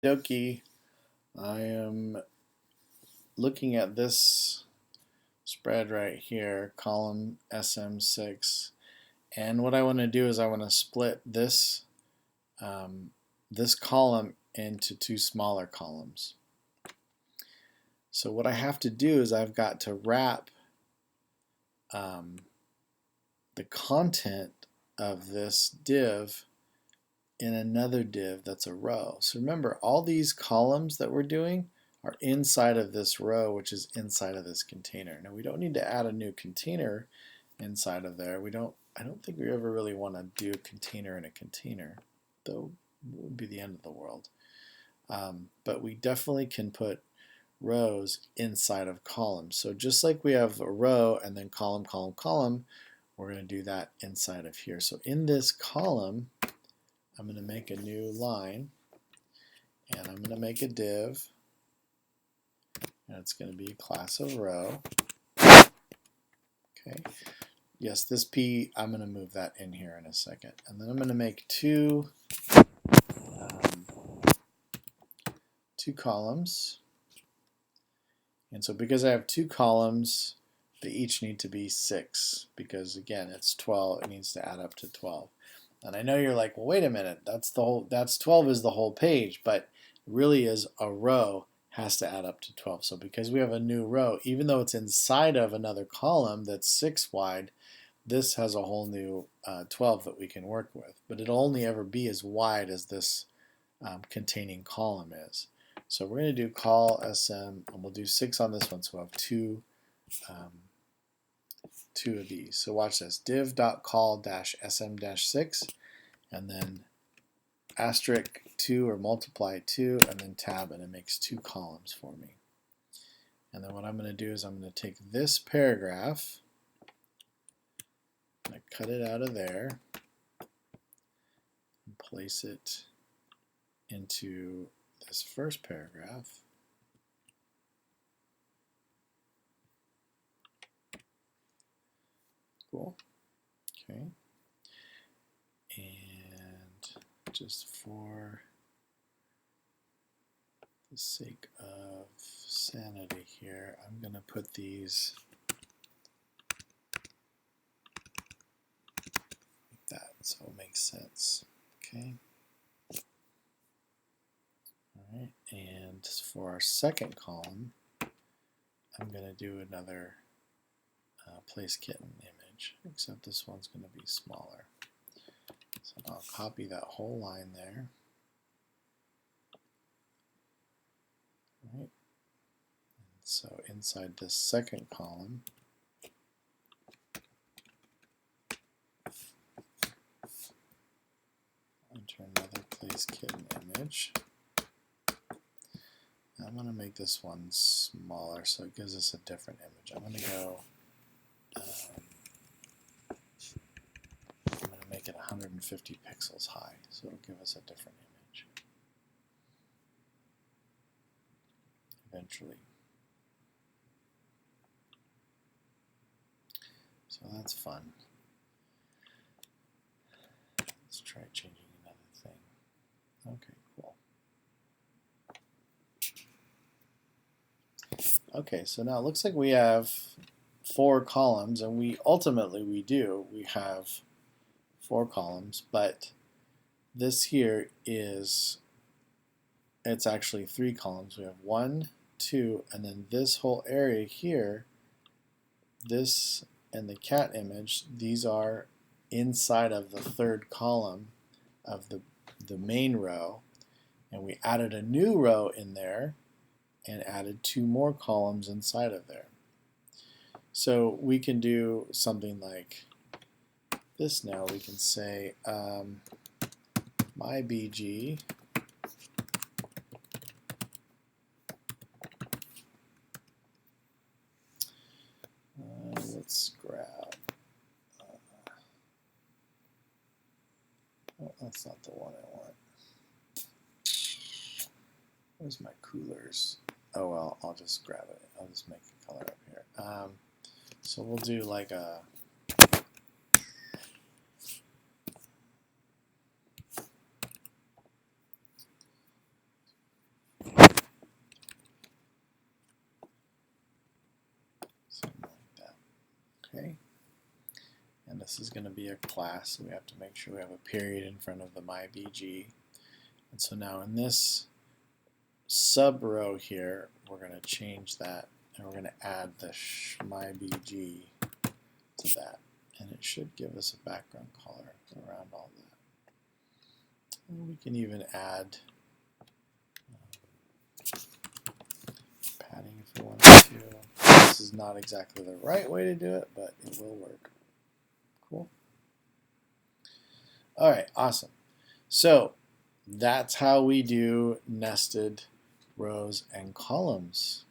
Dokie, I am looking at this spread right here, column SM6, and what I want to do is I want to split this this column into two smaller columns. So what I have to do is I've got to wrap the content of this div in another div that's a row. So remember, all these columns that we're doing are inside of this row, which is inside of this container. Now we don't need to add a new container inside of there. I don't think we ever really want to do a container in a container, though it would be the end of the world. But we definitely can put rows inside of columns. So just like we have a row and then column, column, column, we're going to do that inside of here. So in this column, I'm going to make a new line, and I'm going to make a div, and it's going to be class of row. Okay. Yes, this P, I'm going to move that in here in a second. And then I'm going to make two columns. And so because I have two columns, they each need to be 6, because again, it's 12, it needs to add up to 12. And I know you're like, well, wait a minute, that's 12 is the whole page, but really is a row has to add up to 12. So because we have a new row, even though it's inside of another column that's 6 wide, this has a whole new 12 that we can work with. But it'll only ever be as wide as this containing column is. So we're going to do call SM, and we'll do 6 on this one, so we'll have two of these. So watch this, div.call-sm-6, and then asterisk 2 or multiply 2, and then tab, and it makes 2 columns for me. And then what I'm going to do is I'm going to take this paragraph, I'm going to cut it out of there, and place it into this first paragraph. Cool. Okay. And just for the sake of sanity here, I'm going to put these like that so it makes sense. Okay. All right. And for our second column, I'm going to do another place kitten image, except this one's going to be smaller. So I'll copy that whole line there. All right. And so inside this second column, enter another place kitten image. I'm going to make this one smaller so it gives us a different image. I'm going to go, I'm going to make it 150 pixels high, so it'll give us a different image eventually. So that's fun. Let's try changing another thing. Okay, cool. Okay, so now it looks like we have 4 columns, and we have 4 columns, but this here is, it's actually 3 columns. We have 1, 2, and then this whole area here, this and the cat image, these are inside of the third column of the main row, and we added a new row in there and added 2 more columns inside of there. So we can do something like this now. We can say my BG let's grab oh, that's not the one I want. Where's my coolers? Oh well, I'll just grab it. I'll just make a color up here. So we'll do like a this is going to be a class, so we have to make sure we have a period in front of the mybg. And so now in this sub row here, we're going to change that, and we're going to add the mybg to that, and it should give us a background color around all that. And we can even add padding if we wanted to. This is not exactly the right way to do it, but it will work. Cool. All right, awesome. So that's how we do nested rows and columns.